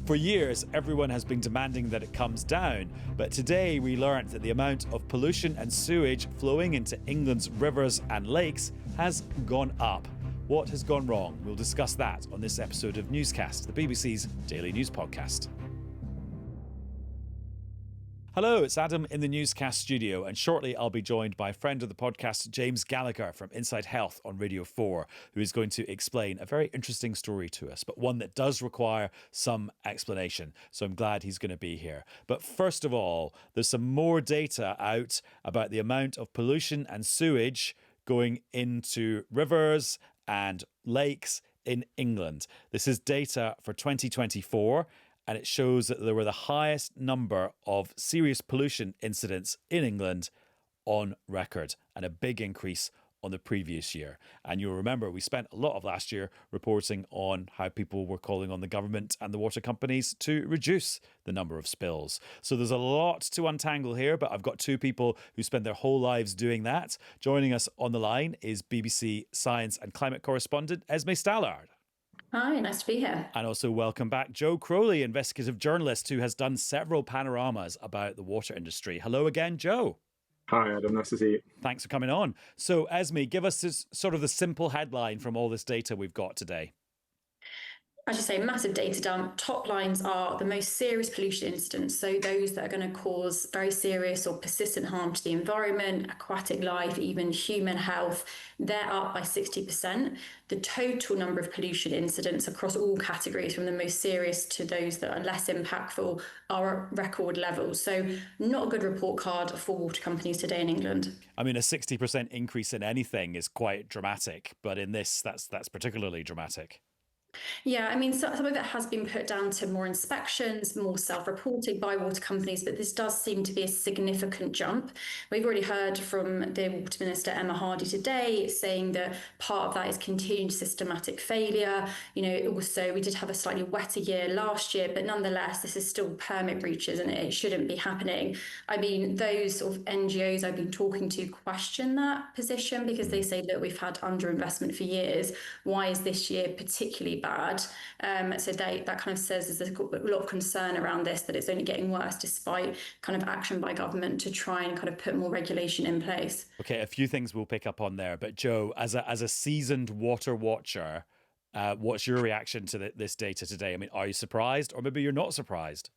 For years, everyone has been demanding that it comes down, but today we learnt that the amount of pollution and sewage flowing into England's rivers and lakes has gone up. What has gone wrong? We'll discuss that on this episode of Newscast, the BBC's daily news podcast. Hello, it's Adam in the Newscast studio, and shortly I'll be joined by friend of the podcast, James Gallagher from Inside Health on Radio 4, who is going to explain a very interesting story to us, but one that does require some explanation. So I'm glad he's going to be here. But first of all, there's some more data out about the amount of pollution and sewage going into rivers and lakes in England. This is data for 2024. And it shows that there were the highest number of serious pollution incidents in England on record, and a big increase on the previous year. And you'll remember we spent a lot of last year reporting on how people were calling on the government and the water companies to reduce the number of spills. So there's a lot to untangle here, but I've got two people who spend their whole lives doing that. Joining us on the line is BBC Science and Climate correspondent Esme Stallard. Hi, nice to be here. And also welcome back Joe Crowley, investigative journalist who has done several panoramas about the water industry. Hello again, Joe. Hi, Adam. Nice to see you. Thanks for coming on. So, Esme, give us this, sort of the simple headline from all this data we've got today. As you say, massive data dump. Top lines are the most serious pollution incidents, so those that are going to cause very serious or persistent harm to the environment, aquatic life, even human health. They're up by 60%. The total number of pollution incidents across all categories, from the most serious to those that are less impactful, are at record levels. So not a good report card for water companies today in England. I mean, a 60% increase in anything is quite dramatic, but in this, that's particularly dramatic. Yeah, I mean, some of it has been put down to more inspections, more self-reporting by water companies, but this does seem to be a significant jump. We've already heard from the Water Minister, Emma Hardy, today, saying that part of that is continued systematic failure. You know, also, we did have a slightly wetter year last year, but nonetheless, this is still permit breaches and it shouldn't be happening. I mean, those sort of NGOs I've been talking to question that position because they say, look, we've had underinvestment for years. Why is this year particularly bad? So that kind of says there's a lot of concern around this, that it's only getting worse despite kind of action by government to try and kind of put more regulation in place. Okay, a few things we'll pick up on there. But Joe, as a seasoned water watcher, what's your reaction to this data today? I mean, are you surprised, or maybe you're not surprised?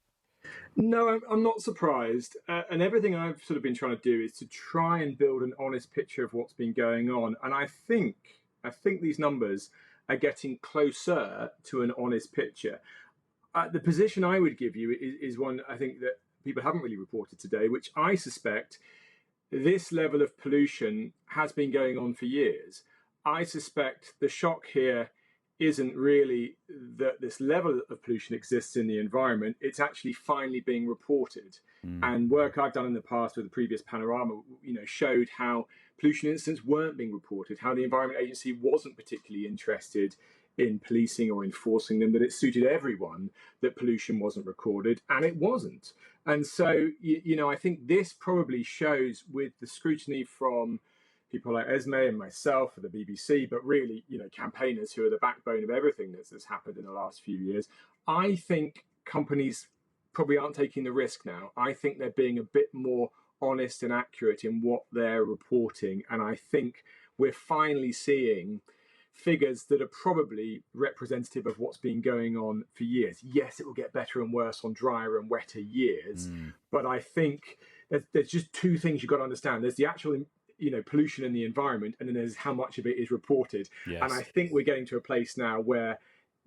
No, I'm not surprised. And everything I've sort of been trying to do is to try and build an honest picture of what's been going on. And I think these numbers are getting closer to an honest picture. The position I would give you is one I think that people haven't really reported today, which I suspect this level of pollution has been going on for years. I suspect the shock here isn't really that this level of pollution exists in the environment. It's actually finally being reported. And work I've done in the past with the previous Panorama, showed how pollution incidents weren't being reported, how the Environment Agency wasn't particularly interested in policing or enforcing them, that it suited everyone that pollution wasn't recorded, and it wasn't. And so, I think this probably shows, with the scrutiny from people like Esme and myself at the BBC, but really, campaigners who are the backbone of everything that's happened in the last few years, I think companies probably aren't taking the risk now. I think they're being a bit more honest and accurate in what they're reporting. And I think we're finally seeing figures that are probably representative of what's been going on for years. Yes, it will get better and worse on drier and wetter years. But I think there's just two things you've got to understand. There's the actual pollution in the environment, and then there's how much of it is reported. Yes. And I think we're getting to a place now where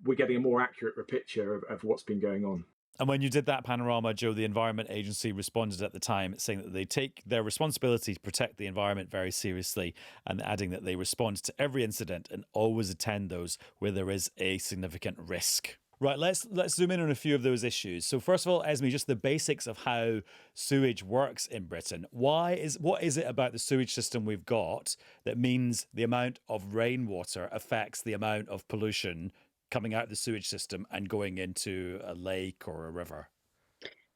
we're getting a more accurate picture of what's been going on. And when you did that panorama, Joe, the Environment Agency responded at the time saying that they take their responsibility to protect the environment very seriously, and adding that they respond to every incident and always attend those where there is a significant risk. Right, let's zoom in on a few of those issues. So first of all, Esme, just the basics of how sewage works in Britain. What is it about the sewage system we've got that means the amount of rainwater affects the amount of pollution coming out of the sewage system and going into a lake or a river?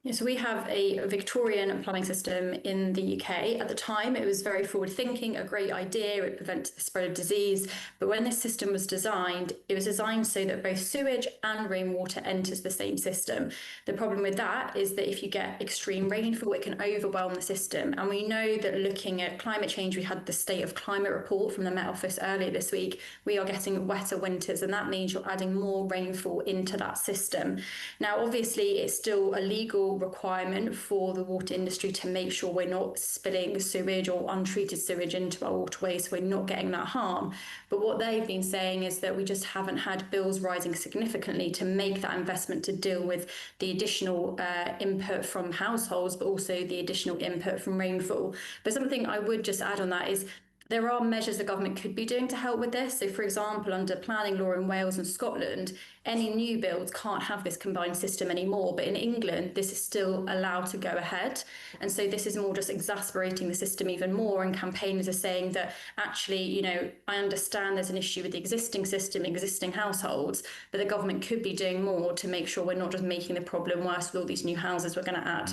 Yeah, so we have a Victorian plumbing system in the UK. At the time, it was very forward thinking, a great idea. It prevented the spread of disease. But when this system was designed, it was designed so that both sewage and rainwater enters the same system. The problem with that is that if you get extreme rainfall, it can overwhelm the system. And we know that looking at climate change, we had the State of Climate report from the Met Office earlier this week. We are getting wetter winters, and that means you're adding more rainfall into that system. Now, obviously, it's still a legal requirement for the water industry to make sure we're not spilling sewage or untreated sewage into our waterways, so we're not getting that harm. But what they've been saying is that we just haven't had bills rising significantly to make that investment to deal with the additional input from households, but also the additional input from rainfall. But something I would just add on that is there are measures the government could be doing to help with this. So, for example, under planning law in Wales and Scotland, any new builds can't have this combined system anymore. But in England, this is still allowed to go ahead. And so this is more just exacerbating the system even more. And campaigners are saying that actually, you know, I understand there's an issue with the existing system, existing households, but the government could be doing more to make sure we're not just making the problem worse with all these new houses we're going to add.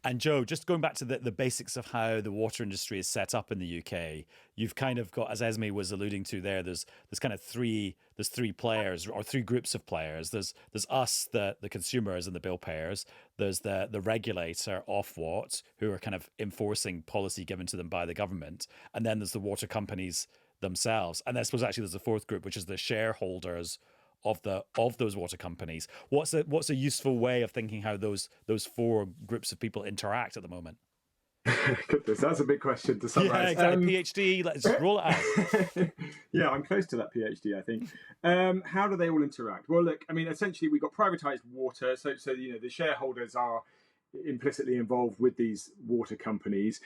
And Joe, just going back to the basics of how the water industry is set up in the UK, you've kind of got, as Esme was alluding to there, there's kind of three players or three groups of players. There's us, the consumers and the bill payers. There's the regulator, Ofwat, who are kind of enforcing policy given to them by the government. And then there's the water companies themselves. And I suppose actually there's a fourth group, which is the shareholders of those water companies. What's a useful way of thinking how those four groups of people interact at the moment? Goodness, that's a big question to summarize. Yeah, exactly. PhD, let's roll it out. Yeah, I'm close to that PhD, I think. How do they all interact? Well, look, I mean, essentially we've got privatized water, so you know the shareholders are implicitly involved with these water companies.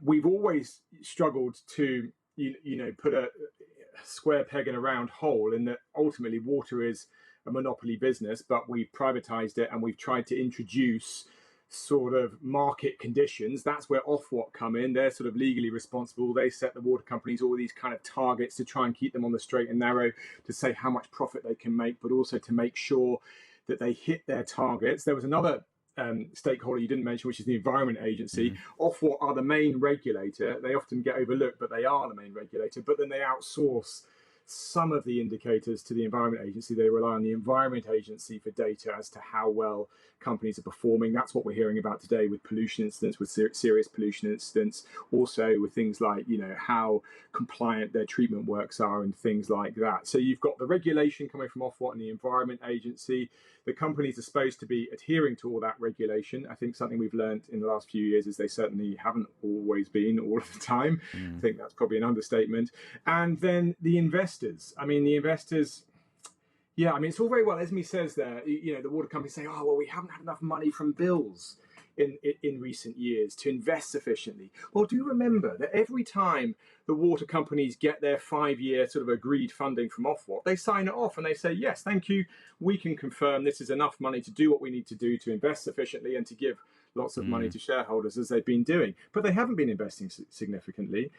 We've always struggled to put a square peg in a round hole, in that ultimately water is a monopoly business, but we've privatized it and we've tried to introduce sort of market conditions. That's where Ofwat come in. They're sort of legally responsible. They set the water companies all these kind of targets to try and keep them on the straight and narrow, to say how much profit they can make, but also to make sure that they hit their targets. There was another stakeholder you didn't mention, which is the Environment Agency. Ofwat are the main regulator. They often get overlooked, but they are the main regulator. But then they outsource some of the indicators to the Environment Agency. They rely on the Environment Agency for data as to how well companies are performing. That's what we're hearing about today with pollution incidents, with serious pollution incidents, also with things like, you know, how compliant their treatment works are and things like that. So you've got the regulation coming from Ofwat and the Environment Agency. The companies are supposed to be adhering to all that regulation. I think something we've learned in the last few years is they certainly haven't always been all of the time. I think that's probably an understatement. And then the investors. I mean, the investors, yeah, I mean, it's all very well. Esme says there, you know, the water companies say, oh, well, we haven't had enough money from bills in recent years to invest sufficiently. Well, do remember that every time the water companies get their 5-year sort of agreed funding from Ofwat, they sign it off and they say, yes, thank you. We can confirm this is enough money to do what we need to do to invest sufficiently and to give lots of money to shareholders, as they've been doing. But they haven't been investing significantly.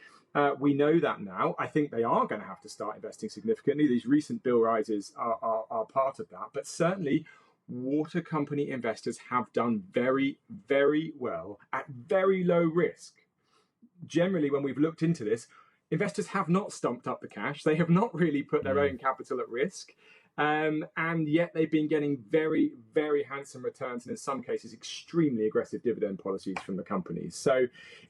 We know that now. I think they are going to have to start investing significantly. These recent bill rises are part of that. But certainly, water company investors have done very, very well at very low risk. Generally, when we've looked into this, investors have not stumped up the cash. They have not really put their own capital at risk. And yet they've been getting very, very handsome returns, and in some cases, extremely aggressive dividend policies from the companies. So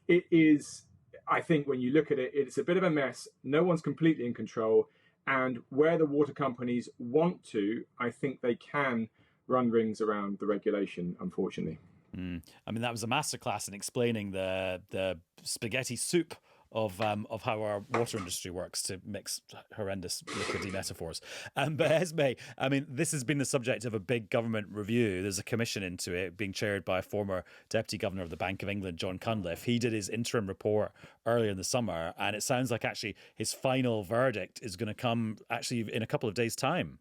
it is, I think, when you look at it, it's a bit of a mess. No one's completely in control. And where the water companies want to, I think they can run rings around the regulation, unfortunately. I mean, that was a masterclass in explaining the spaghetti soup of how our water industry works, to mix horrendous liquidy metaphors. But Esme, I mean, this has been the subject of a big government review. There's a commission into it being chaired by former Deputy Governor of the Bank of England, John Cunliffe. He did his interim report earlier in the summer, and it sounds like actually his final verdict is going to come actually in a couple of days' time.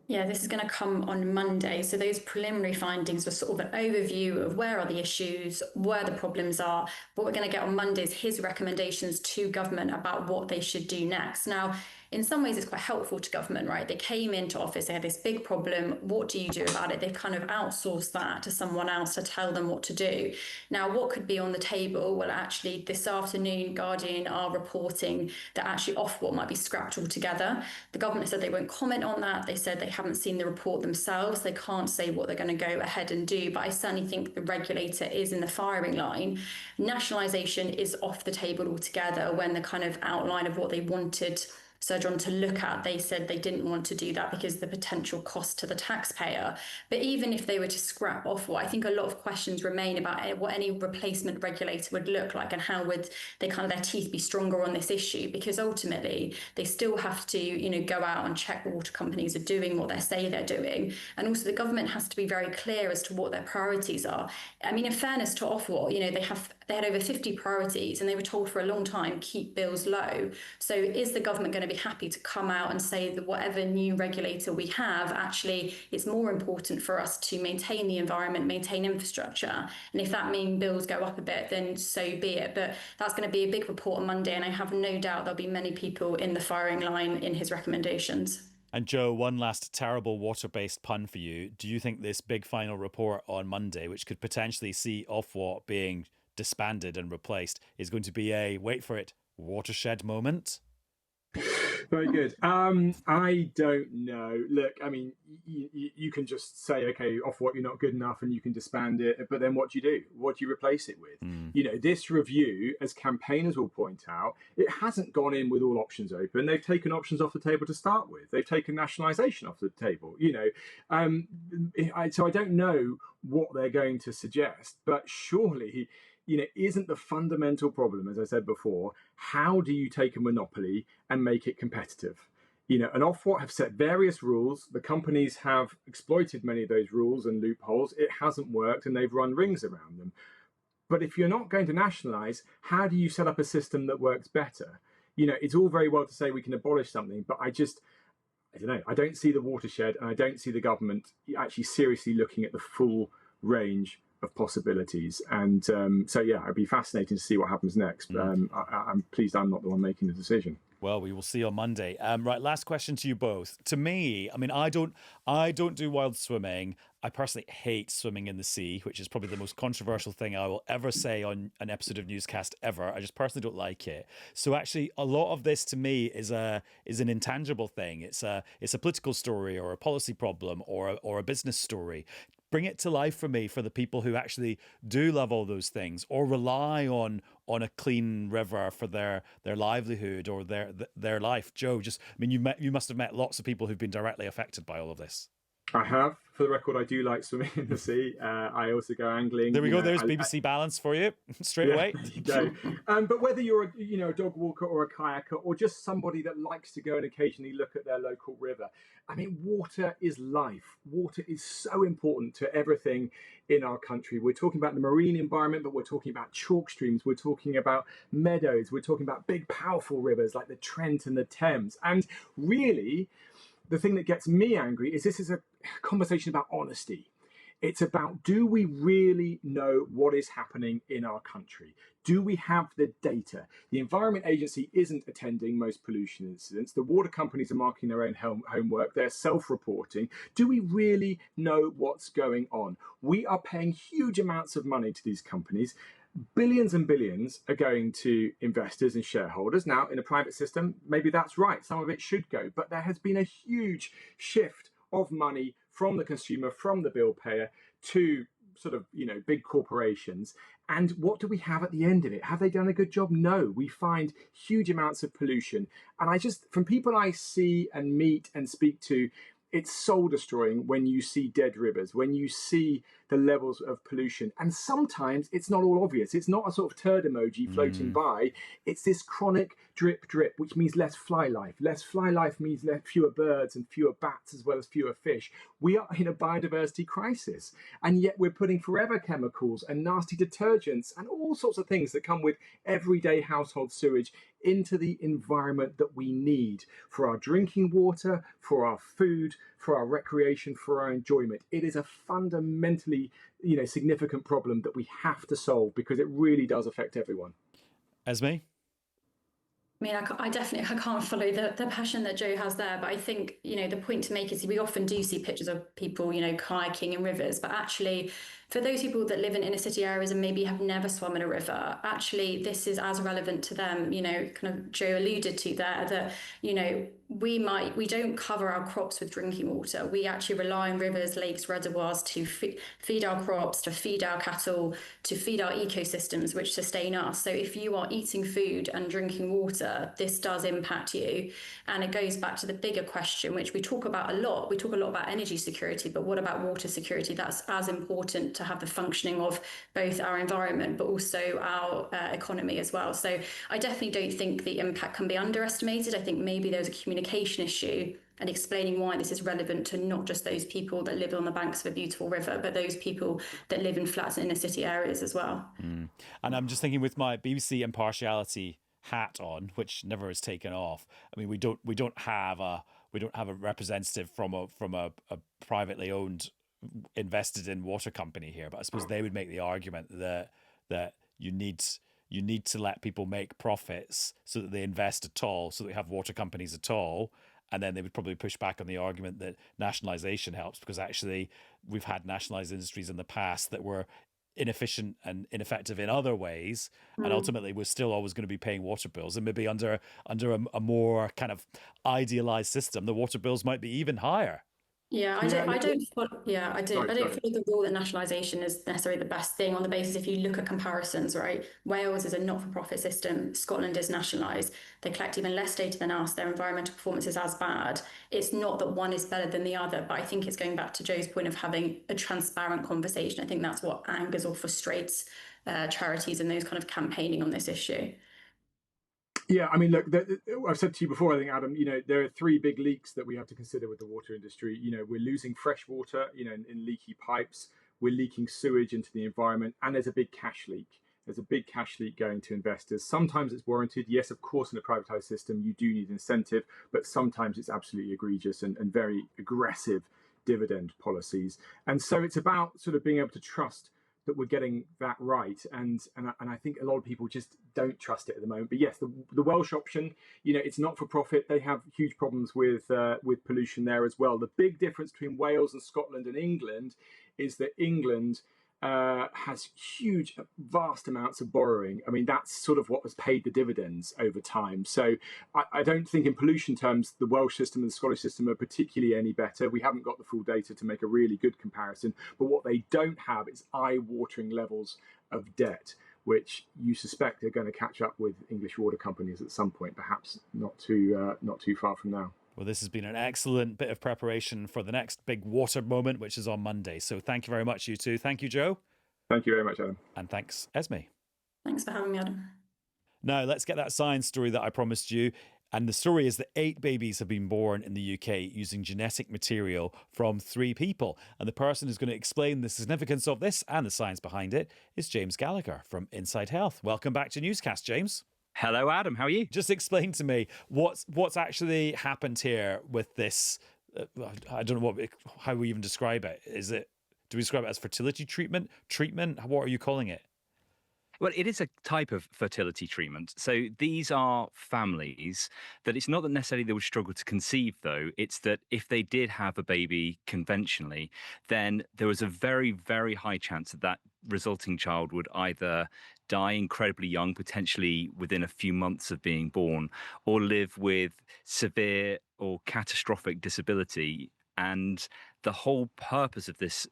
Yeah, this is going to come on Monday. So those preliminary findings were sort of an overview of where are the issues, where the problems are. What we're going to get on Monday is his recommendations to government about what they should do next. Now, in some ways it's quite helpful to government, right? They came into office, they had this big problem. What do you do about it? They've kind of outsourced that to someone else to tell them what to do. Now, what could be on the table? Well, actually, this afternoon, Guardian are reporting that actually Ofwat might be scrapped altogether. The government said they won't comment on that. They said they haven't seen the report themselves. They can't say what they're going to go ahead and do. But I certainly think the regulator is in the firing line. Nationalisation is off the table altogether. When the kind of outline of what they wanted Sir John to look at, they said they didn't want to do that because of the potential cost to the taxpayer. But even if they were to scrap Ofwat, I think a lot of questions remain about what any replacement regulator would look like and how would they kind of their teeth be stronger on this issue, because ultimately they still have to, go out and check water companies are doing what they say they're doing. And also the government has to be very clear as to what their priorities are. I mean, in fairness to Ofwat, they had over 50 priorities and they were told for a long time, keep bills low. So is the government going to be happy to come out and say that whatever new regulator we have, actually it's more important for us to maintain the environment, maintain infrastructure, and if that means bills go up a bit, then so be it. But that's going to be a big report on Monday, and I have no doubt there'll be many people in the firing line in his recommendations. And Joe, one last terrible water-based pun for you. Do you think this big final report on Monday, which could potentially see Ofwat being disbanded and replaced, is going to be a, wait for it, watershed moment? Very good. I don't know. Look, I mean, you can just say, okay, Ofwat, you're not good enough, and you can disband it. But then what do you do? What do you replace it with? This review, as campaigners will point out, it hasn't gone in with all options open. They've taken options off the table to start with. They've taken nationalisation off the table. So I don't know what they're going to suggest, but surely, isn't the fundamental problem, as I said before, how do you take a monopoly and make it competitive? And Ofwat have set various rules. The companies have exploited many of those rules and loopholes. It hasn't worked, and they've run rings around them. But if you're not going to nationalise, how do you set up a system that works better? It's all very well to say we can abolish something, but I don't know. I don't see the watershed, and I don't see the government actually seriously looking at the full range of possibilities. And it'd be fascinating to see what happens next. I'm pleased I'm not the one making the decision. Well, we will see on Monday. Right, last question to you both. To me, I mean, I don't do wild swimming. I personally hate swimming in the sea, which is probably the most controversial thing I will ever say on an episode of Newscast ever. I just personally don't like it. So actually, a lot of this to me is an intangible thing. It's a political story or a policy problem or a business story. Bring it to life for me, for the people who actually do love all those things or rely on a clean river for their livelihood or their life. Joe, you must have met lots of people who've been directly affected by all of this. I have. For the record, I do like swimming in the sea. I also go angling. There we go. There's BBC Balance for you straight away. There you go. But whether you're a dog walker or a kayaker or just somebody that likes to go and occasionally look at their local river, I mean, water is life. Water is so important to everything in our country. We're talking about the marine environment, but we're talking about chalk streams. We're talking about meadows. We're talking about big, powerful rivers like the Trent and the Thames. And really, the thing that gets me angry is this is a conversation about honesty. It's about, do we really know what is happening in our country? Do we have the data? The Environment Agency isn't attending most pollution incidents. The water companies are marking their own homework. They're self-reporting. Do we really know what's going on? We are paying huge amounts of money to these companies. Billions and billions are going to investors and shareholders. Now, in a private system, maybe that's right. Some of it should go. But there has been a huge shift of money from the consumer, from the bill payer to sort of, big corporations. And what do we have at the end of it? Have they done a good job? No. We find huge amounts of pollution. And from people I see and meet and speak to, it's soul destroying when you see dead rivers, when you see the levels of pollution. And sometimes it's not all obvious. It's not a sort of turd emoji floating by. It's this chronic drip, drip, which means less fly life. Less fly life means fewer birds and fewer bats as well as fewer fish. We are in a biodiversity crisis. And yet we're putting forever chemicals and nasty detergents and all sorts of things that come with everyday household sewage into the environment that we need for our drinking water, for our food, for our recreation, for our enjoyment. It is a fundamentally, significant problem that we have to solve because it really does affect everyone. Esme? I mean, I definitely I can't follow the passion that Joe has there, but I think, the point to make is we often do see pictures of people, kayaking in rivers, but actually for those people that live in inner city areas and maybe have never swum in a river, actually this is as relevant to them, kind of Joe alluded to there that, we don't cover our crops with drinking water. We actually rely on rivers, lakes, reservoirs to feed our crops, to feed our cattle, to feed our ecosystems, which sustain us. So if you are eating food and drinking water, this does impact you. And it goes back to the bigger question, which we talk about a lot. We talk a lot about energy security, but what about water security? That's as important to have the functioning of both our environment, but also our economy as well. So I definitely don't think the impact can be underestimated. I think maybe there's a communication issue and explaining why this is relevant to not just those people that live on the banks of a beautiful river, but those people that live in flats in inner city areas as well. And I'm just thinking with my BBC impartiality hat on, which never is taken off. I mean, we don't have a representative from a privately owned, invested in water company here, but I suppose they would make the argument that you need to let people make profits so that they invest at all, so that we have water companies at all. And then they would probably push back on the argument that nationalisation helps, because actually we've had nationalised industries in the past that were inefficient and ineffective in other ways, and ultimately we're still always going to be paying water bills. And maybe under a more kind of idealised system, the water bills might be even higher. I don't follow the rule that nationalisation is necessarily the best thing on the basis if you look at comparisons, right? Wales is a not-for-profit system. Scotland is nationalised. They collect even less data than us. Their environmental performance is as bad. It's not that one is better than the other, but I think it's going back to Joe's point of having a transparent conversation. I think that's what angers or frustrates charities and those kind of campaigning on this issue. Yeah, I mean, look, I've said to you before, I think, Adam, there are three big leaks that we have to consider with the water industry. We're losing fresh water, in leaky pipes. We're leaking sewage into the environment, and there's a big cash leak. There's a big cash leak going to investors. Sometimes it's warranted. Yes, of course, in a privatized system, you do need incentive, but sometimes it's absolutely egregious and very aggressive dividend policies. And so it's about sort of being able to trust that we're getting that right, and I think a lot of people just don't trust it at the moment. But yes, the Welsh option, it's not for profit. They have huge problems with pollution there as well. The big difference between Wales and Scotland and England is that England has huge, vast amounts of borrowing. I mean, that's sort of what has paid the dividends over time. So I don't think in pollution terms, the Welsh system and the Scottish system are particularly any better. We haven't got the full data to make a really good comparison. But what they don't have is eye-watering levels of debt, which you suspect are going to catch up with English water companies at some point, perhaps not too far from now. Well, this has been an excellent bit of preparation for the next big water moment, which is on Monday. So thank you very much, you two. Thank you, Joe. Thank you very much, Adam. And thanks, Esme. Thanks for having me, Adam. Now, let's get that science story that I promised you. And the story is that 8 babies have been born in the UK using genetic material from 3 people. And the person who's going to explain the significance of this and the science behind it is James Gallagher from Inside Health. Welcome back to Newscast, James. Hello, Adam. How are you? Just explain to me what's actually happened here with this. I don't know how we even describe it. Do we describe it as fertility treatment? What are you calling it? Well, it is a type of fertility treatment. So these are families that it's not that necessarily they would struggle to conceive, though. It's that if they did have a baby conventionally, then there was a very, very high chance that resulting child would either die incredibly young, potentially within a few months of being born, or live with severe or catastrophic disability. And the whole purpose of this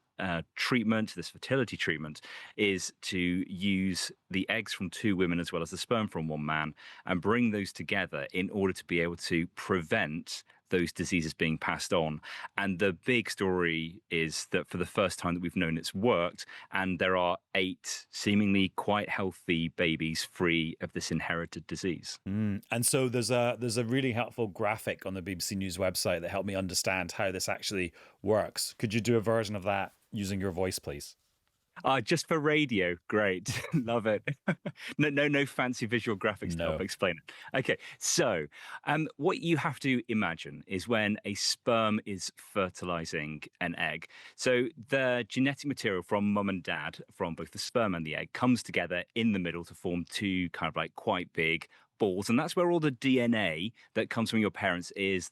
treatment, this fertility treatment, is to use the eggs from 2 women as well as the sperm from 1 man and bring those together in order to be able to prevent those diseases being passed on. And the big story is that for the first time that we've known it's worked, and there are 8 seemingly quite healthy babies free of this inherited disease. And so there's a really helpful graphic on the BBC News website that helped me understand how this actually works. Could you do a version of that using your voice, please? Just for radio. Great. Love it. No fancy visual graphics to help explain it. Okay. So what you have to imagine is when a sperm is fertilizing an egg. So the genetic material from mum and dad, from both the sperm and the egg, comes together in the middle to form 2 kind of like quite big balls, and that's where all the DNA that comes from your parents is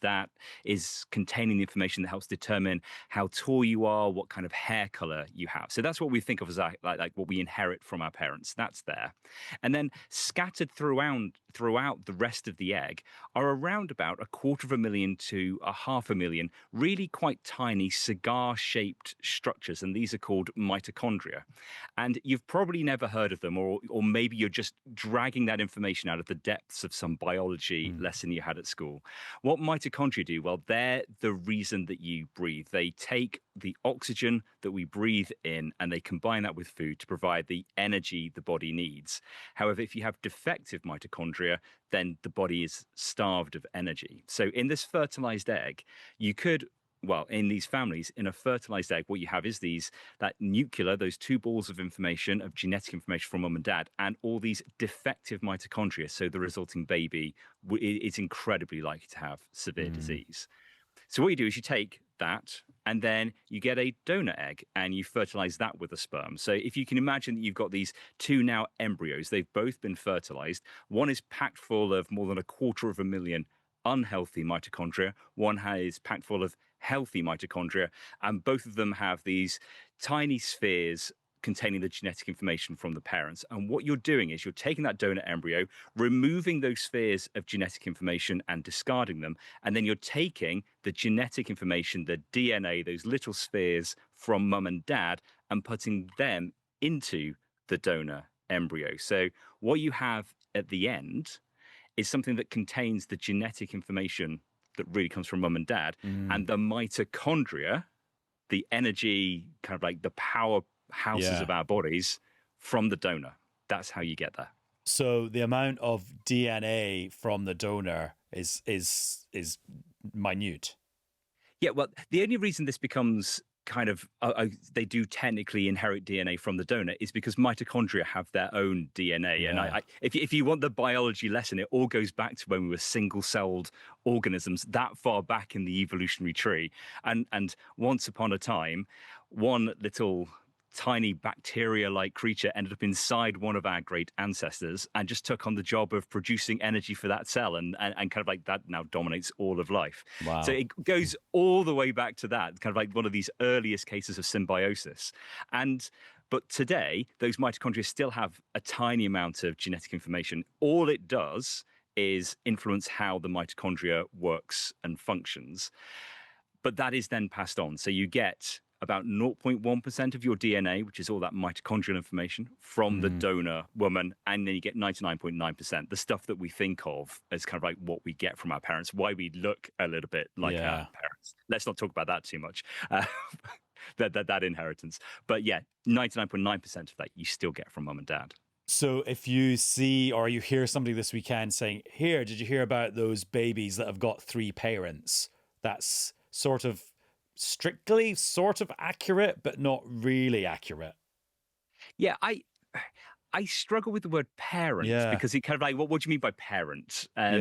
containing the information that helps determine how tall you are, what kind of hair color you have. So that's what we think of as like what we inherit from our parents. That's there. And then scattered throughout the rest of the egg are around about 250,000 to 500,000 really quite tiny cigar-shaped structures, and these are called mitochondria. And you've probably never heard of them, or maybe you're just dragging that information out of the depths of some biology lesson you had at school. What mitochondria do? Well, they're the reason that you breathe. They take the oxygen that we breathe in and they combine that with food to provide the energy the body needs. However, if you have defective mitochondria, then the body is starved of energy. So in this fertilized egg, in these families, in a fertilized egg, what you have is that nuclear, those two balls of information, of genetic information from mum and dad, and all these defective mitochondria. So the resulting baby is incredibly likely to have severe disease. So what you do is you take that and then you get a donor egg and you fertilize that with a sperm. So if you can imagine that you've got these two now embryos, they've both been fertilized. One is packed full of more than 250,000 unhealthy mitochondria. One is packed full of healthy mitochondria, and both of them have these tiny spheres containing the genetic information from the parents. And what you're doing is you're taking that donor embryo, removing those spheres of genetic information and discarding them, and then you're taking the genetic information, the DNA, those little spheres from mum and dad, and putting them into the donor embryo. So what you have at the end is something that contains the genetic information that really comes from mum and dad, and the mitochondria, the energy, kind of like the powerhouses of our bodies, from the donor. That's how you get there. So the amount of DNA from the donor is minute. Yeah, well, the only reason this becomes kind of they do technically inherit DNA from the donor is because mitochondria have their own DNA. Yeah. And if you want the biology lesson, it all goes back to when we were single-celled organisms that far back in the evolutionary tree. And once upon a time, one little tiny bacteria-like creature ended up inside one of our great ancestors and just took on the job of producing energy for that cell, and kind of like that now dominates all of life. Wow. So it goes all the way back to that, kind of like one of these earliest cases of symbiosis. But today, those mitochondria still have a tiny amount of genetic information. All it does is influence how the mitochondria works and functions. But that is then passed on. So you get about 0.1% of your DNA, which is all that mitochondrial information, from the donor woman, and then you get 99.9%, the stuff that we think of as kind of like what we get from our parents, why we look a little bit like our parents. Let's not talk about that too much, that inheritance. But yeah, 99.9% of that you still get from mum and dad. So if you see or you hear somebody this weekend saying, "Here, did you hear about those babies that have got 3 parents?" That's sort of strictly sort of accurate, but not really accurate. Yeah, I struggle with the word parent because it kind of like, what do you mean by parent? And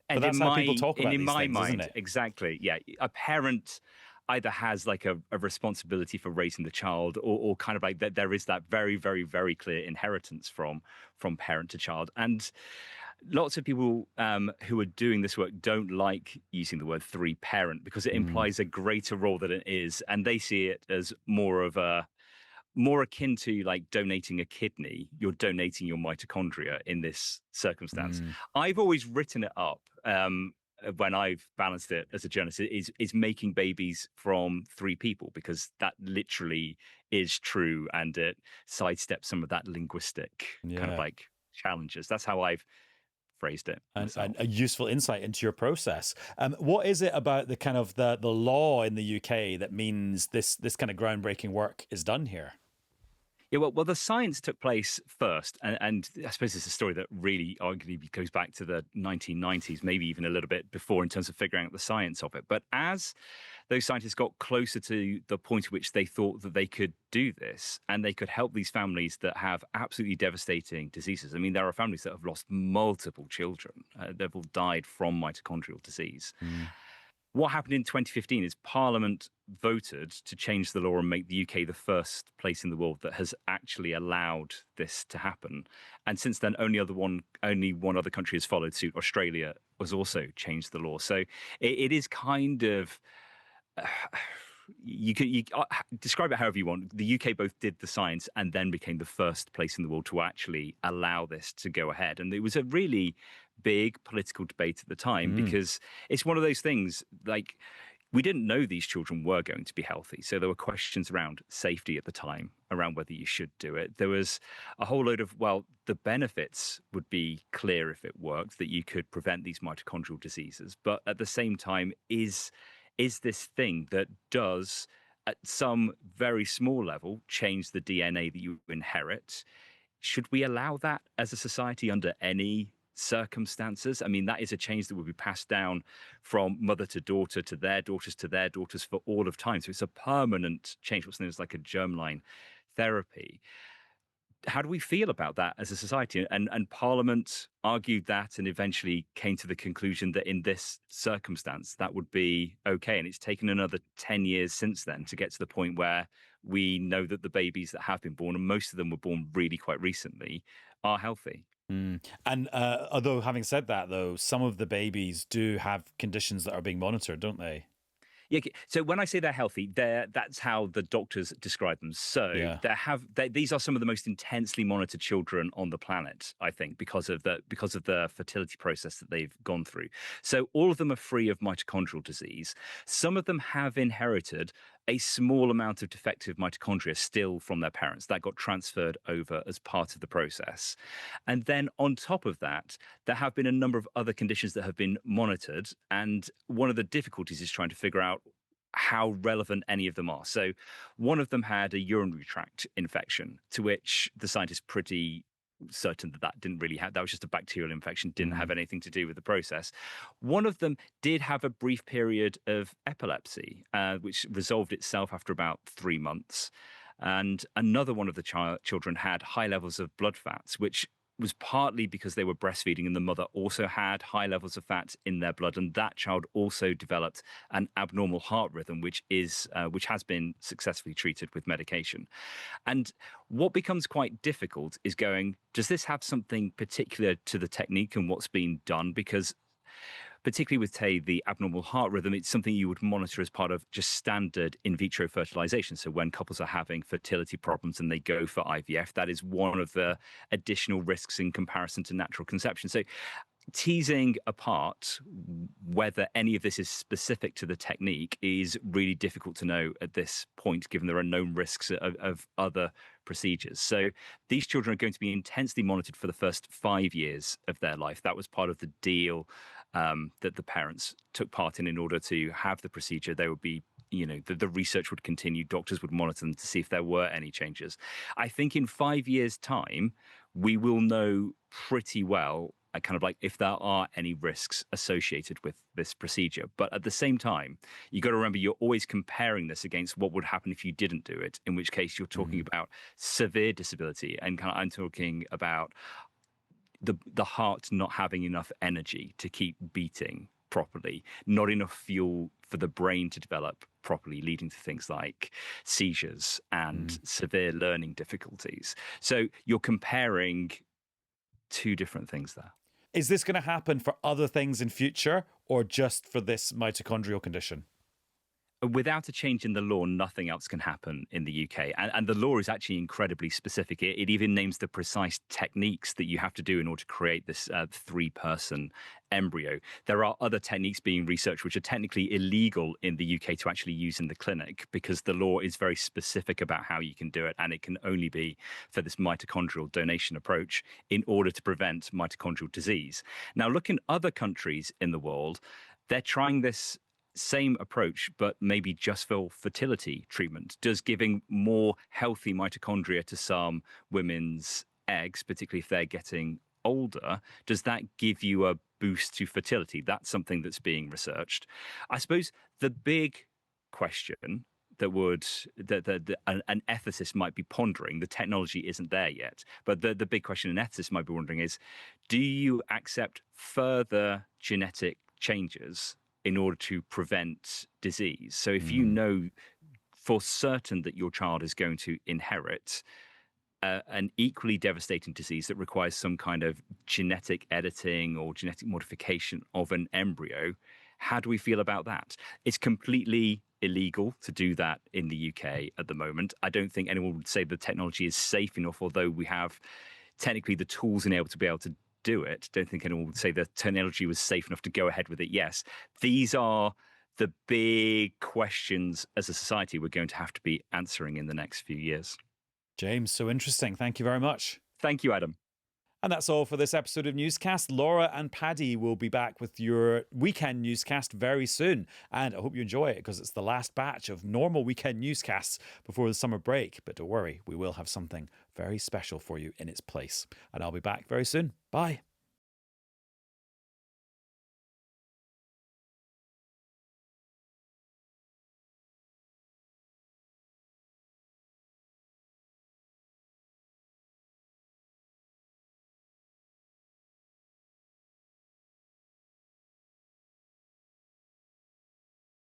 that's how people talk about these things, isn't it? Exactly. Yeah, a parent either has like a responsibility for raising the child, or kind of like that there is that very, very, very clear inheritance from parent to child. And lots of people who are doing this work don't like using the word 3 parent because it implies a greater role than it is, and they see it as more akin to like donating a kidney. You're donating your mitochondria in this circumstance. I've always written it up when I've balanced it as a journalist is making babies from 3 people, because that literally is true, and it sidesteps some of that linguistic kind of like challenges. That's how I've phrased it. And a useful insight into your process. What is it about the kind of the law in the UK that means this kind of groundbreaking work is done here? Yeah, well, the science took place first, and I suppose it's a story that really arguably goes back to the 1990s, maybe even a little bit before in terms of figuring out the science of it. But as those scientists got closer to the point at which they thought that they could do this and they could help these families that have absolutely devastating diseases. I mean, there are families that have lost multiple children. They've all died from mitochondrial disease. what happened in 2015 is Parliament voted to change the law and make the UK the first place in the world that has actually allowed this to happen. And since then, only one other country has followed suit. Australia has also changed the law. So it is kind of you can describe it however you want. The UK both did the science and then became the first place in the world to actually allow this to go ahead. And it was a really big political debate at the time because it's one of those things like we didn't know these children were going to be healthy. So there were questions around safety at the time, around whether you should do it. There was a whole load of, well, the benefits would be clear if it worked, that you could prevent these mitochondrial diseases. But at the same time, is this thing that does, at some very small level, change the DNA that you inherit? Should we allow that as a society under any circumstances? I mean, that is a change that will be passed down from mother to daughter to their daughters for all of time. So it's a permanent change, what's known as like a germline therapy. How do we feel about that as a society? And Parliament argued that and eventually came to the conclusion that in this circumstance, that would be okay. And it's taken another 10 years since then to get to the point where we know that the babies that have been born, and most of them were born really quite recently, are healthy. And although having said that, though, some of the babies do have conditions that are being monitored, don't they? Yeah. So when I say they're healthy, that's how the doctors describe them. So these are some of the most intensely monitored children on the planet, I think, because of the fertility process that they've gone through. So all of them are free of mitochondrial disease. Some of them have inherited a small amount of defective mitochondria still from their parents that got transferred over as part of the process. And then on top of that, there have been a number of other conditions that have been monitored. And one of the difficulties is trying to figure out how relevant any of them are. So one of them had a urinary tract infection, to which the scientists pretty certain that didn't really have, that was just a bacterial infection, didn't have anything to do with the process. One of them did have a brief period of epilepsy, which resolved itself after about 3 months. And another one of the children had high levels of blood fats, which was partly because they were breastfeeding and the mother also had high levels of fat in their blood. And that child also developed an abnormal heart rhythm, which has been successfully treated with medication. And what becomes quite difficult is going, does this have something particular to the technique and what's being done? Because particularly with, say, the abnormal heart rhythm, it's something you would monitor as part of just standard in vitro fertilization. So when couples are having fertility problems and they go for IVF, that is one of the additional risks in comparison to natural conception. So teasing apart whether any of this is specific to the technique is really difficult to know at this point, given there are known risks of other procedures. So these children are going to be intensely monitored for the first 5 years of their life. That was part of the deal that the parents took part in order to have the procedure. They would be, the research would continue. Doctors would monitor them to see if there were any changes. I think in 5 years' time, we will know pretty well kind of like if there are any risks associated with this procedure. But at the same time, you got to remember you're always comparing this against what would happen if you didn't do it, in which case you're talking about severe disability. And I'm talking about the heart not having enough energy to keep beating properly, not enough fuel for the brain to develop properly, leading to things like seizures and severe learning difficulties. So you're comparing two different things there. Is this going to happen for other things in future or just for this mitochondrial condition? Without a change in the law, nothing else can happen in the UK. And the law is actually incredibly specific. It even names the precise techniques that you have to do in order to create this 3-person embryo. There are other techniques being researched which are technically illegal in the UK to actually use in the clinic, because the law is very specific about how you can do it. And it can only be for this mitochondrial donation approach in order to prevent mitochondrial disease. Now, look in other countries in the world, they're trying this same approach, but maybe just for fertility treatment. Does giving more healthy mitochondria to some women's eggs, particularly if they're getting older, does that give you a boost to fertility? That's something that's being researched. I suppose the big question that an ethicist might be pondering, the technology isn't there yet, but the big question an ethicist might be wondering is, do you accept further genetic changes in order to prevent disease. So if you know for certain that your child is going to inherit an equally devastating disease that requires some kind of genetic editing or genetic modification of an embryo, how do we feel about that? It's completely illegal to do that in the UK at the moment. I don't think anyone would say the technology is safe enough, although we have technically the tools and able to do it. Don't think anyone would say the technology was safe enough to go ahead with it. Yes, these are the big questions as a society we're going to have to be answering in the next few years. James, so interesting. Thank you very much. Thank you, Adam. And that's all for this episode of Newscast. Laura and Paddy will be back with your weekend newscast very soon. And I hope you enjoy it because it's the last batch of normal weekend newscasts before the summer break. But don't worry, we will have something very special for you in its place. And I'll be back very soon. Bye.